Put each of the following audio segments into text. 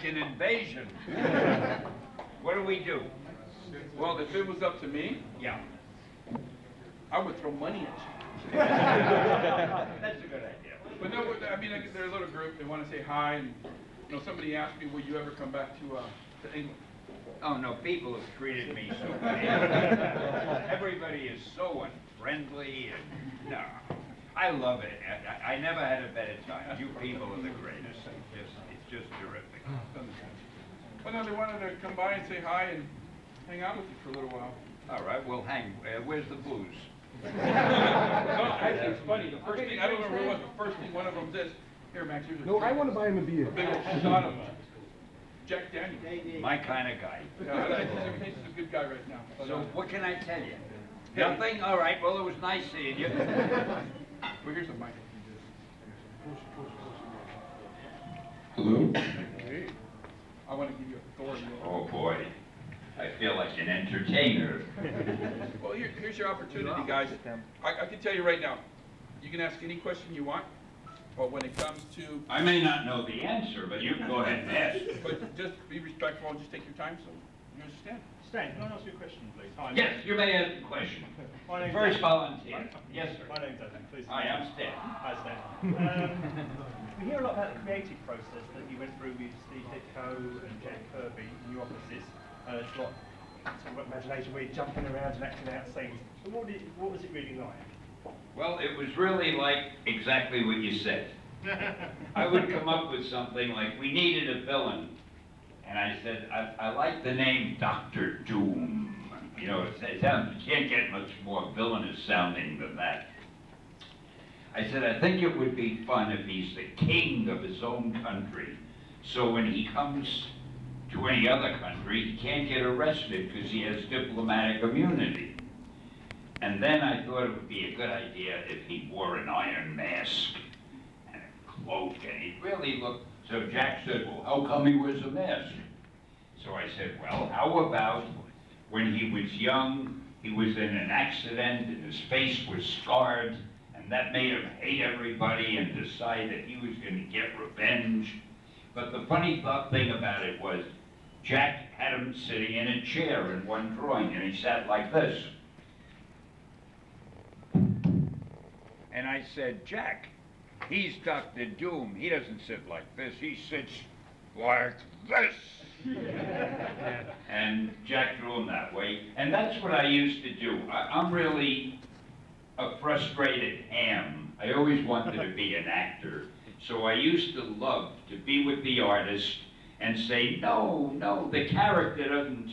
an invasion. What do we do? Well, if it was up to me, Yeah. I would throw money at you. That's a good idea. But no, I mean, like, they're a little group. They want to say hi, and somebody asked me, "Will you ever come back to England?" Oh, no, people have treated me so bad. Everybody is so unfriendly, and no. I love it. I never had a better time. You people are the greatest. It's just terrific. But no, they wanted to come by and say hi and hang out with you for a little while. All right, we'll hang. Where's the booze? No, actually, it's funny. The first thing, I don't remember what the first thing one of them says. Here, Max, here's a No, I want to buy him a beer. big old shot of Jack Daniels. My kind of guy. Yeah, he's a good guy right now. But, So what can I tell you? Hey. Nothing? All right, well, it was nice seeing you. well, here's a mic. Hello? I want to give you authority. Oh, boy. I feel like an entertainer. Well, here's your opportunity, guys. I can tell you right now, you can ask any question you want, but when it comes to, I may not know the answer, but you can go ahead and ask. but just be respectful and just take your time so you understand. Stan, can I ask you a question, please? Hi, Yes, you may ask a question. My name's First Dan. volunteer. Yes, sir. My name's Adam. Please. Hi, I'm Stan. Hi, Stan. We hear a lot about the creative process that you went through with Steve Ditko and Jack Kirby in your offices. It's a lot sort of imagination where you're jumping around and acting out scenes. But what was it really like? Well, it was really like exactly what you said. I would come up with something like, we needed a villain. And I said, I like the name Dr. Doom. You know, it sounds, you can't get much more villainous sounding than that. I said, I think it would be fun if he's the king of his own country. So when he comes to any other country, he can't get arrested because he has diplomatic immunity. And then I thought it would be a good idea if he wore an iron mask and a cloak, and he really looked. So Jack said, well, how come he wears a mask? So I said, well, how about when he was young, he was in an accident and his face was scarred, and that made him hate everybody and decide that he was going to get revenge. But the funny thing about it was, Jack had him sitting in a chair in one drawing, and he sat like this. And I said, Jack, he's Dr. Doom. He doesn't sit like this. He sits like this. And Jack drew him that way. And that's what I used to do. I'm really a frustrated ham. I always wanted to be an actor. So I used to love to be with the artist and say, no, the character doesn't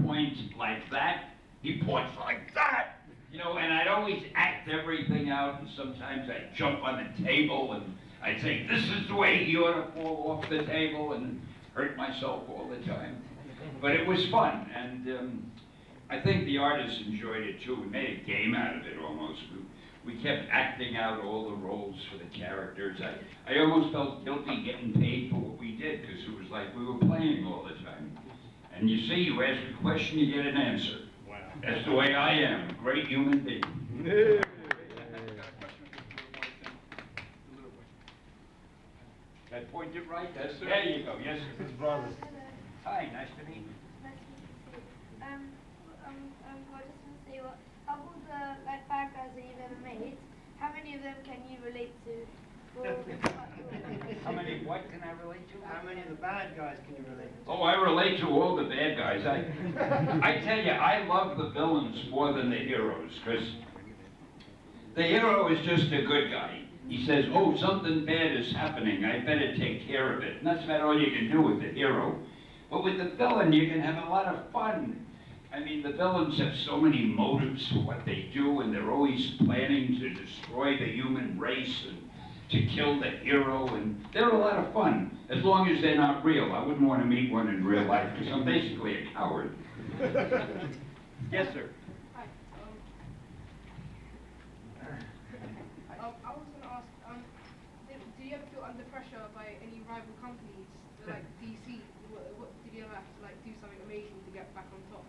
point like that. He points like that. You know, and I'd always act everything out, and sometimes I'd jump on the table and I'd say, this is the way he ought to fall off the table, and hurt myself all the time. But it was fun, and I think the artists enjoyed it too. We made a game out of it almost. We kept acting out all the roles for the characters. I almost felt guilty getting paid for what we did, because it was like we were playing all the time. And you see, you ask a question, you get an answer. Wow. That's the way I am, a great human being. Did I point it right? Yes, sir. There you go, yes, sir. Brothers. Hi, nice to meet you. I just want to say, of all the bad guys that you've ever made, how many of them can you relate to? How many, what can I relate to? How many of the bad guys can you relate to? Oh, I relate to all the bad guys. I tell you, I love the villains more than the heroes, because the hero is just a good guy. He says, oh, something bad is happening, I better take care of it. And that's about all you can do with the hero. But with the villain, you can have a lot of fun. I mean, the villains have so many motives for what they do, and they're always planning to destroy the human race and to kill the hero, and they're a lot of fun, as long as they're not real. I wouldn't want to meet one in real life, because I'm basically a coward. Yes, sir. Hi. I was going to ask, do you ever feel under pressure by any rival companies, like DC? Did you ever have to do something amazing to get back on top?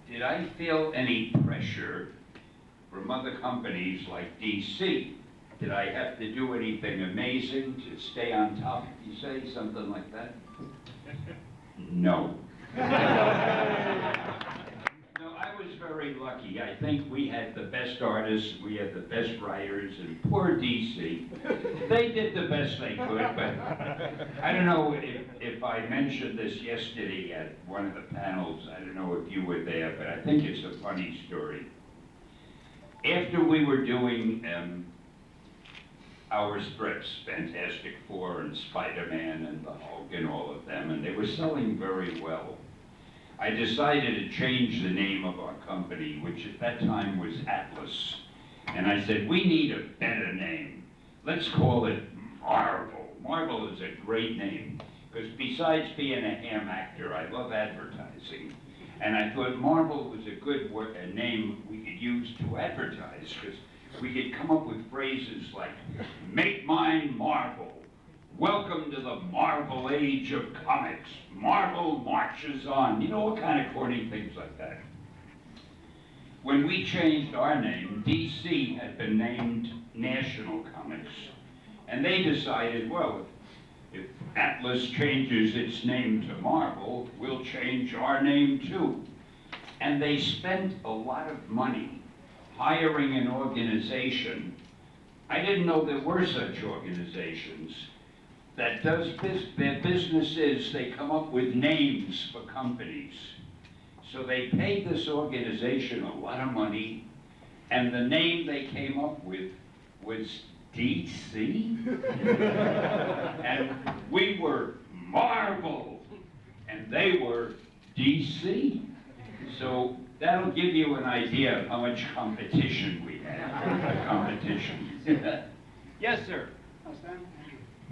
Did I feel any pressure from other companies like DC? Did I have to do anything amazing to stay on top? You say something like that? No. No, I was very lucky. I think we had the best artists, we had the best writers, and poor DC. They did the best they could, but I don't know if I mentioned this yesterday at one of the panels. I don't know if you were there, but I think it's a funny story. After we were doing our strips, Fantastic Four and Spider-Man and the Hulk and all of them, and they were selling very well, I decided to change the name of our company, which at that time was Atlas. And I said, we need a better name. Let's call it Marvel. Marvel is a great name, because besides being a ham actor, I love advertising. And I thought Marvel was a good a name we could use to advertise, because we could come up with phrases like, make mine Marvel. Welcome to the Marvel age of comics. Marvel marches on. You know, what kind of corny things like that. When we changed our name, DC had been named National Comics. And they decided, well, if Atlas changes its name to Marvel, we'll change our name too. And they spent a lot of money hiring an organization. I didn't know there were such organizations that does their business is they come up with names for companies. So they paid this organization a lot of money, and the name they came up with was DC. And we were Marvel, and they were DC. So that'll give you an idea of how much competition we had. Competition. Yes, sir.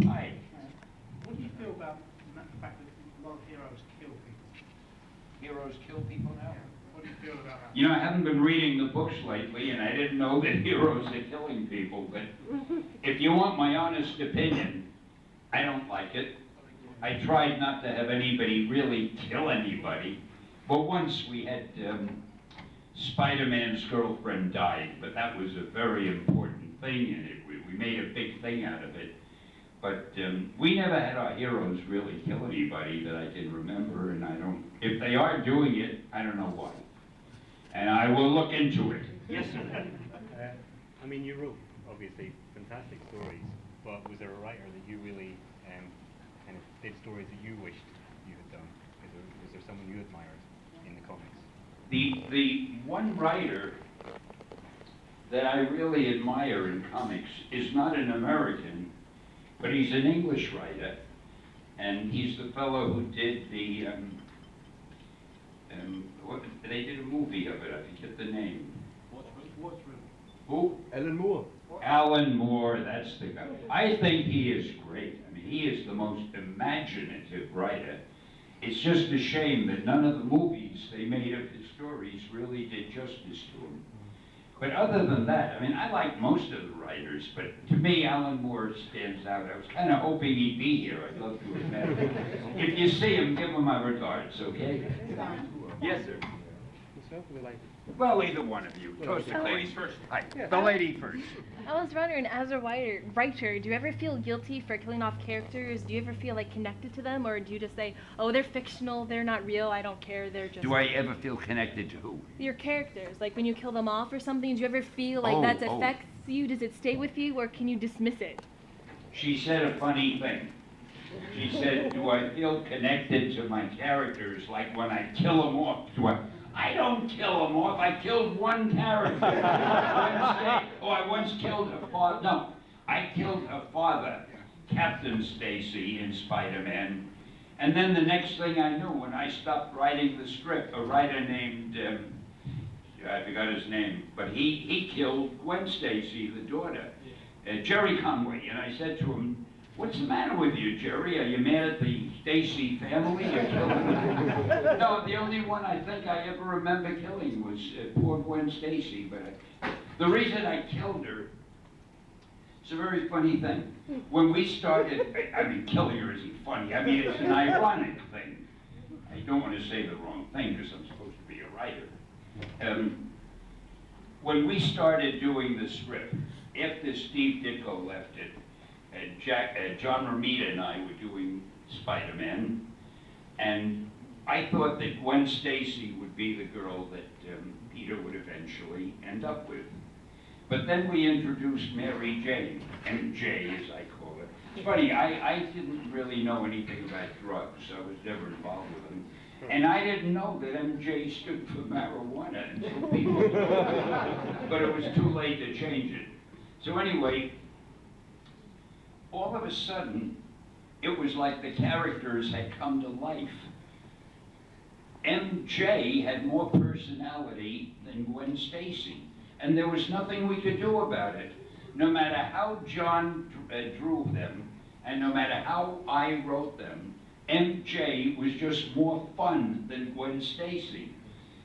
Hi. What do you feel about the fact that a lot of heroes kill people? Heroes kill people now? What do you feel about that? You know, I haven't been reading the books lately, and I didn't know that heroes are killing people, but if you want my honest opinion, I don't like it. I tried not to have anybody really kill anybody, but once we had Spider-Man's girlfriend died, but that was a very important thing, and we made a big thing out of it. But we never had our heroes really kill anybody that I can remember, and I don't, if they are doing it, I don't know why. And I will look into it. Yes, sir. I mean, you wrote, obviously, fantastic stories, but was there a writer that you really kind of did stories that you wished you had done? Was there someone you admired in the comics? The one writer that I really admire in comics is not an American, but he's an English writer, and he's the fellow who did the, they did a movie of it, I forget the name. Who? Alan Moore. Alan Moore, that's the guy. I think he is great. I mean, he is the most imaginative writer. It's just a shame that none of the movies they made of his stories really did justice to him. But other than that, I mean, I like most of the writers, but to me, Alan Moore stands out. I was kind of hoping he'd be here. I'd love to have met him. If you see him, give him my regards, okay? Yes, sir. Well, either one of you. Toast the ladies first. Hi, the lady first. I was wondering, as a writer, do you ever feel guilty for killing off characters? Do you ever feel like connected to them, or do you just say, oh, they're fictional, they're not real, I don't care, they're just... Do I ever feel connected to who? Your characters, like when you kill them off or something, do you ever feel like that affects you? Does it stay with you, or can you dismiss it? She said a funny thing. She said, do I feel connected to my characters like when I kill them off? I don't kill them off. I killed one character. I once killed her father. No, I killed her father, Captain Stacy in Spider-Man. And then the next thing I knew, when I stopped writing the script, a writer named, I forgot his name, but he killed Gwen Stacy, the daughter, Jerry Conway. And I said to him, what's the matter with you, Jerry? Are you mad at the Stacy family? You're killing them? No, the only one I think I ever remember killing was poor Gwen Stacy. But the reason I killed her, it's a very funny thing. When we started, I mean, killing her isn't funny. I mean, it's an ironic thing. I don't want to say the wrong thing because I'm supposed to be a writer. When we started doing the script, after Steve Ditko left it, John Romita and I were doing Spider-Man. And I thought that Gwen Stacy would be the girl that Peter would eventually end up with. But then we introduced Mary Jane, MJ as I call it. It's funny, I didn't really know anything about drugs. I was never involved with them. And I didn't know that MJ stood for marijuana until people told me. But it was too late to change it. So anyway, all of a sudden, it was like the characters had come to life. MJ had more personality than Gwen Stacy, and there was nothing we could do about it. No matter how John drew them, and no matter how I wrote them, MJ was just more fun than Gwen Stacy.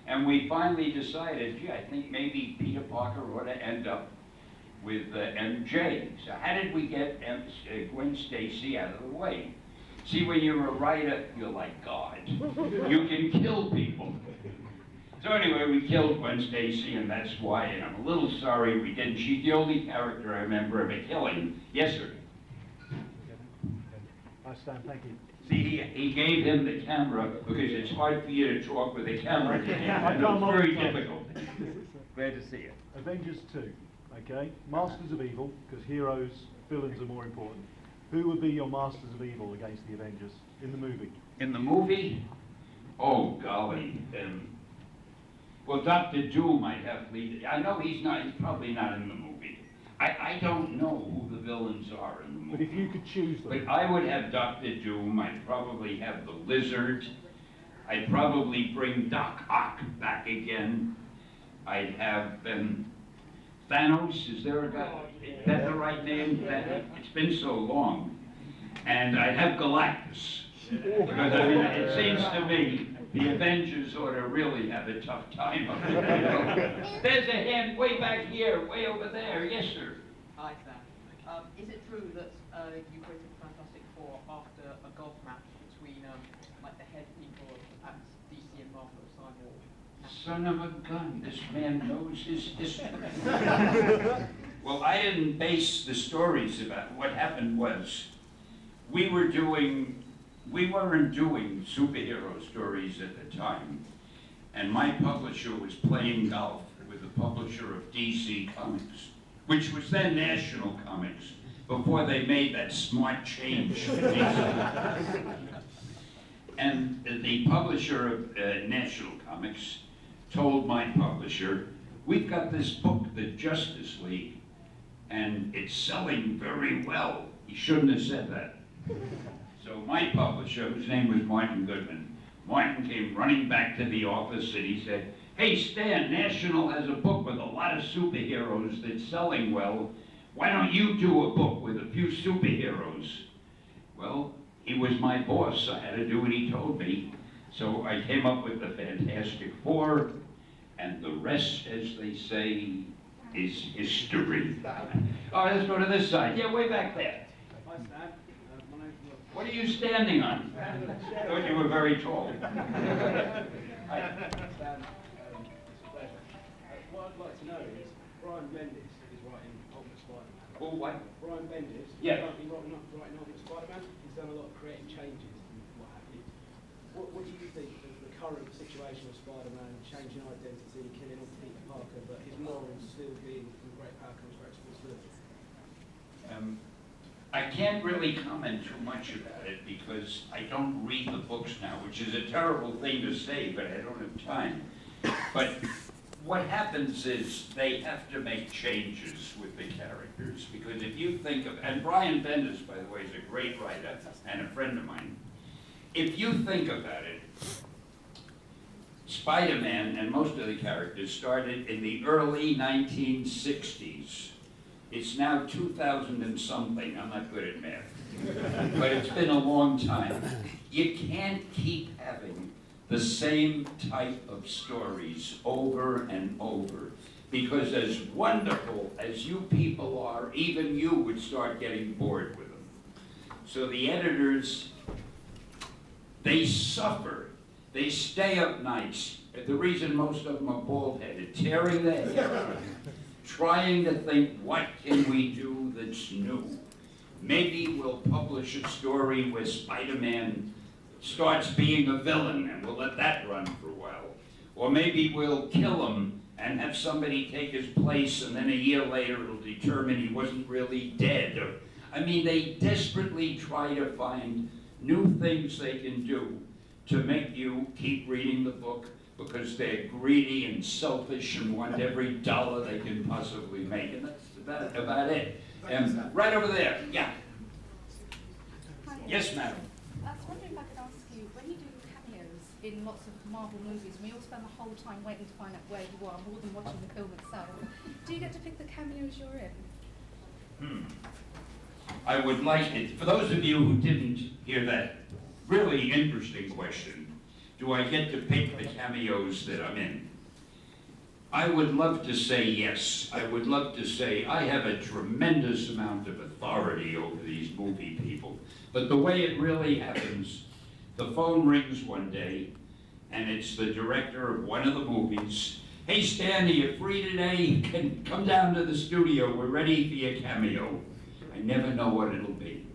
And we finally decided, gee, I think maybe Peter Parker ought to end up with MJ. So how did we get Gwen Stacy out of the way? See, when you're a writer, you're like God. You can kill people. So anyway, we killed Gwen Stacy, and that's why, and I'm a little sorry we didn't. She's the only character I remember ever killing. Yes, sir. Hi, Stan, thank you. See, he gave him the camera because it's hard for you to talk with a camera in your hand. I It can't was very multitask. difficult. Glad to see you. Avengers 2, okay? Masters of Evil, because heroes, villains are more important. Who would be your Masters of Evil against the Avengers in the movie? In the movie? Oh, golly. Well, Dr. Doom might have lead. I know he's probably not in the movie. I don't know who the villains are in the movie. But if you could choose them. But I would have Dr. Doom, I'd probably have the Lizard, I'd probably bring Doc Ock back again. I'd have Thanos, is there a guy? Is that the right name? It's been so long. And I'd have Galactus. Because I mean, it seems to me, the Avengers ought to really have a tough time of it. You know? There's a hand way back here, way over there. Yes, sir. Hi, Sam. Is it true that you created Fantastic Four after a golf match between like the head people at DC and Marvel at the time, or Son of a gun, this man knows his history. Well, I didn't base the stories about what happened was, we weren't doing superhero stories at the time, and my publisher was playing golf with the publisher of DC Comics, which was then National Comics, before they made that smart change to DC. And the publisher of National Comics told my publisher, we've got this book, The Justice League, and it's selling very well. He shouldn't have said that. So my publisher, whose name was Martin Goodman, Martin came running back to the office and he said, hey Stan, National has a book with a lot of superheroes that's selling well. Why don't you do a book with a few superheroes? Well, he was my boss, so I had to do what he told me. So I came up with the Fantastic Four, and the rest, as they say, is history. Oh, let's go to this side. Yeah, way back there. Hi, Stan. My name's Will. What are you standing on? I thought you were very tall. Stan, it's a pleasure. What I'd like to know is, Brian Bendis is writing Ultimate Spider-Man. Oh, what? Brian Bendis is Yeah. currently writing Ultimate Spider-Man. He's done a lot of creative changes and what have you. What do you think of the current situation of Spider-Man, changing identity, killing off Peter Parker, but his morals still being from great power comes great responsibility? I can't really comment too much about it because I don't read the books now, which is a terrible thing to say, but I don't have time. But what happens is they have to make changes with the characters, because if you think of, and Brian Bendis, by the way, is a great writer and a friend of mine. If you think about it, Spider-Man and most of the characters started in the early 1960s. It's now 2000 and something, I'm not good at math, but it's been a long time. You can't keep having the same type of stories over and over, because as wonderful as you people are, even you would start getting bored with them. So the editors, they suffer. They stay up nights. The reason most of them are bald-headed, tearing their hair out, trying to think, what can we do that's new? Maybe we'll publish a story where Spider-Man starts being a villain, and we'll let that run for a while. Or maybe we'll kill him and have somebody take his place, and then a year later it'll determine he wasn't really dead. Or, I mean, they desperately try to find new things they can do to make you keep reading the book, because they're greedy and selfish and want every dollar they can possibly make. And that's about it. Right over there, yeah. Yes, madam. I was wondering if I could ask you, when you do cameos in lots of Marvel movies, we all spend the whole time waiting to find out where you are, more than watching the film itself. Do you get to pick the cameos you're in? I would like it, for those of you who didn't hear that really interesting question, do I get to pick the cameos that I'm in? I would love to say yes. I would love to say I have a tremendous amount of authority over these movie people. But the way it really happens, the phone rings one day, and it's the director of one of the movies. Hey Stan, are you free today? Come down to the studio, we're ready for your cameo. I never know what it'll be.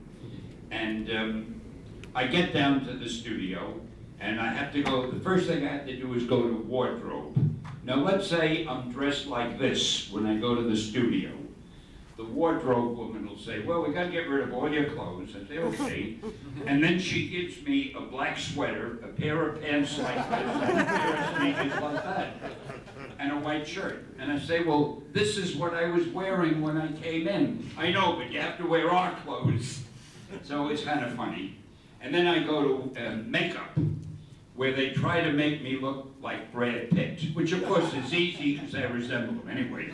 And I get down to the studio, and I have to go, the first thing I have to do is go to wardrobe. Now let's say I'm dressed like this when I go to the studio. The wardrobe woman will say, well, we gotta get rid of all your clothes. I say, okay. And then she gives me a black sweater, a pair of pants like this, and a pair of sneakers like that, and a white shirt. And I say, well, this is what I was wearing when I came in. I know, but you have to wear our clothes. So it's kind of funny. And then I go to makeup, where they try to make me look like Brad Pitt, which of course is easy because I resemble him anyway.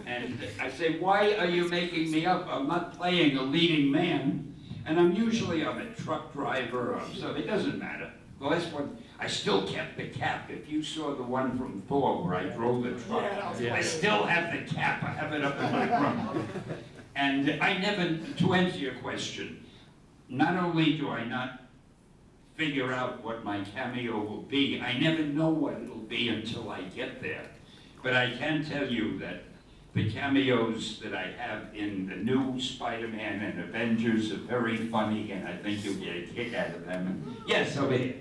And I say, why are you making me up? I'm not playing a leading man, and I'm a truck driver, so it doesn't matter. The last one, I still kept the cap. If you saw the one from Thor where I drove the truck, I still have the cap. I have it up in my room. And I never, to answer your question, not only do I not figure out what my cameo will be, I never know what it'll be until I get there. But I can tell you that the cameos that I have in the new Spider-Man and Avengers are very funny, and I think you'll get a kick out of them. And yes, over here.